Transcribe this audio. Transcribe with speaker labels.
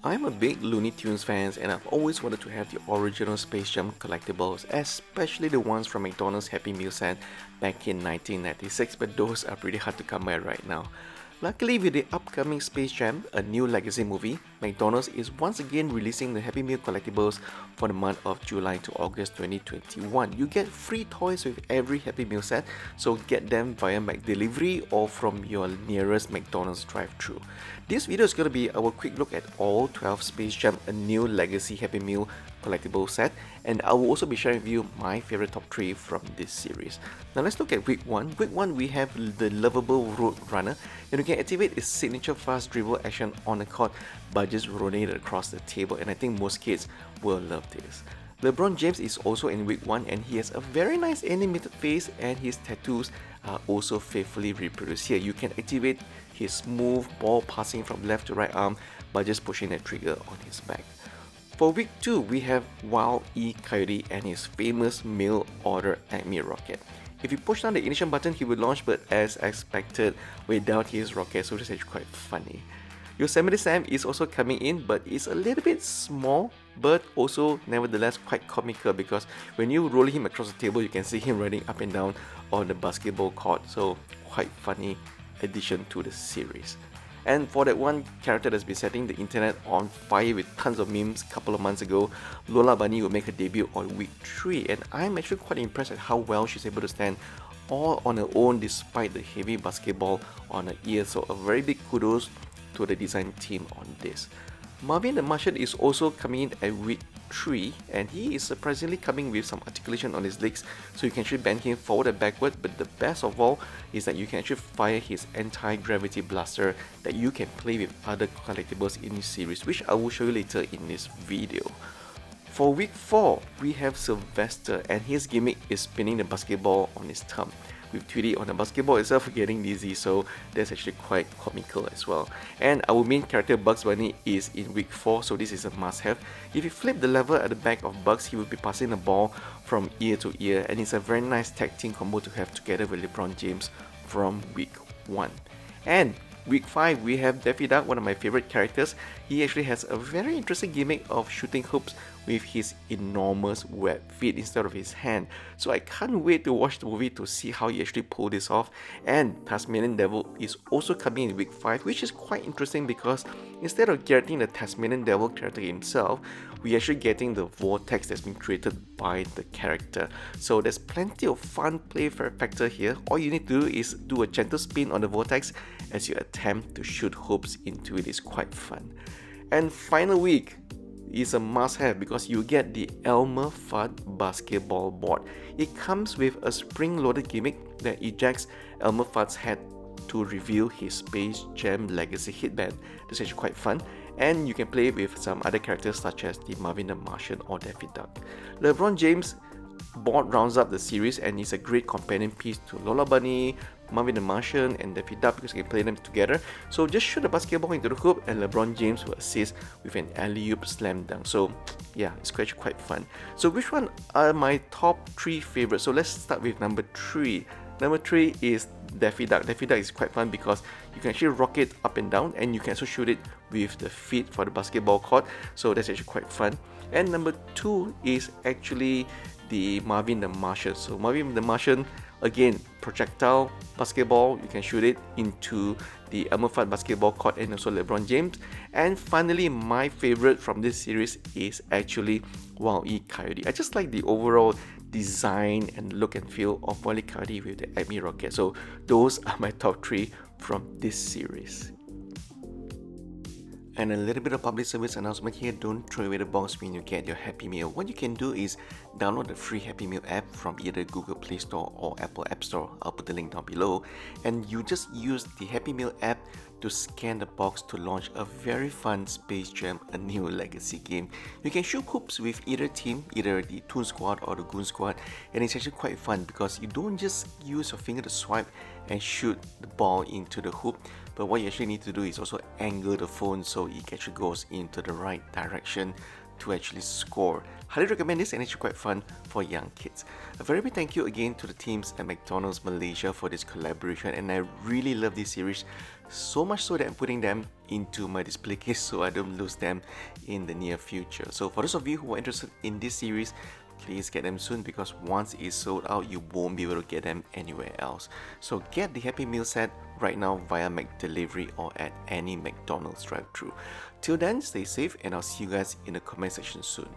Speaker 1: I'm a big Looney Tunes fan and I've always wanted to have the original Space Jam collectibles, especially the ones from McDonald's Happy Meal set back in 1996, but those are pretty hard to come by right now. Luckily, with the upcoming Space Jam, a new legacy movie, McDonald's is once again releasing the Happy Meal collectibles for the month of July to August 2021. You get free toys with every Happy Meal set, so get them via McDelivery or from your nearest McDonald's drive-thru. This video is going to be our quick look at all 12 Space Jam A New Legacy Happy Meal collectible set, and I will also be sharing with you my favorite top 3 from this series. Now let's look at week 1. Week 1 we have the lovable Road Runner, and you can activate its signature fast dribble action on the court by just rolling it across the table, and I think most kids will love this. LeBron James is also in week 1 and he has a very nice animated face and his tattoos are also faithfully reproduced here. You can activate his smooth ball passing from left to right arm by just pushing the trigger on his back. For week 2, we have Wild E. Coyote and his famous mail order Acme rocket. If you push down the ignition button, he will launch, but as expected, without his rocket, so this is quite funny. Yosemite Sam is also coming in, but it's a little bit small, but also nevertheless quite comical because when you roll him across the table, you can see him running up and down on the basketball court, so quite funny addition to the series. And for that one character that's been setting the internet on fire with tons of memes a couple of months ago, Lola Bunny will make her debut on week 3, and I'm actually quite impressed at how well she's able to stand all on her own despite the heavy basketball on her ear, so a very big kudos to the design team on this. Marvin the Martian is also coming in at week 3 and he is surprisingly coming with some articulation on his legs, so you can actually bend him forward and backward, but the best of all is that you can actually fire his anti-gravity blaster that you can play with other collectibles in this series, which I will show you later in this video. For week 4, we have Sylvester and his gimmick is spinning the basketball on his thumb, with Tweety on the basketball itself getting dizzy, so that's actually quite comical as well. And our main character Bugs Bunny is in week 4, so this is a must-have. If you flip the lever at the back of Bugs, he will be passing the ball from ear to ear, and it's a very nice tag team combo to have together with LeBron James from week 1. And week 5, we have Daffy Duck, one of my favorite characters. He actually has a very interesting gimmick of shooting hoops with his enormous web feet instead of his hand. So I can't wait to watch the movie to see how he actually pulled this off. And Tasmanian Devil is also coming in week 5, which is quite interesting because instead of getting the Tasmanian Devil character himself, we're actually getting the vortex that's been created by the character. So there's plenty of fun play factor here. All you need to do is do a gentle spin on the vortex as you attempt to shoot hoops into it. It's quite fun. And final week is a must-have because you get the Elmer Fudd basketball board. It comes with a spring-loaded gimmick that ejects Elmer Fudd's head to reveal his Space Jam Legacy headband. This is actually quite fun, and you can play with some other characters such as the Marvin the Martian or Daffy Duck. LeBron James board rounds up the series and is a great companion piece to Lola Bunny, Marvin the Martian and Daffy Duck because you can play them together. So just shoot the basketball into the hoop and LeBron James will assist with an alley-oop slam dunk. So yeah, it's actually quite fun. So which one are my top 3 favorites? So let's start with number 3. Number 3 is Daffy Duck. Daffy Duck is quite fun because you can actually rock it up and down and you can also shoot it with the feet for the basketball court. So that's actually quite fun. And number 2 is actually the Marvin the Martian. So Marvin the Martian, again, projectile basketball, you can shoot it into the Elmer Fudd basketball court and also LeBron James. And finally, my favorite from this series is actually Wild E. Coyote. I just like the overall design and look and feel of Wild E. Coyote with the Acme rocket. So those are my top 3 from this series. And a little bit of public service announcement here, don't throw away the box when you get your Happy Meal. What you can do is download the free Happy Meal app from either Google Play Store or Apple App Store. I'll put the link down below. And you just use the Happy Meal app to scan the box to launch a very fun Space Jam A New Legacy game. You can shoot hoops with either team, either the Toon Squad or the Goon Squad, and it's actually quite fun because you don't just use your finger to swipe and shoot the ball into the hoop, but what you actually need to do is also angle the phone so it actually goes into the right direction to actually score. Highly recommend this and it's quite fun for young kids. A very big thank you again to the teams at McDonald's Malaysia for this collaboration, and I really love this series so much so that I'm putting them into my display case so I don't lose them in the near future. So for those of you who are interested in this series, please get them soon, because once it's sold out, you won't be able to get them anywhere else. So get the Happy Meal set right now via McDelivery or at any McDonald's drive-thru. Till then, stay safe, and I'll see you guys in the comment section soon.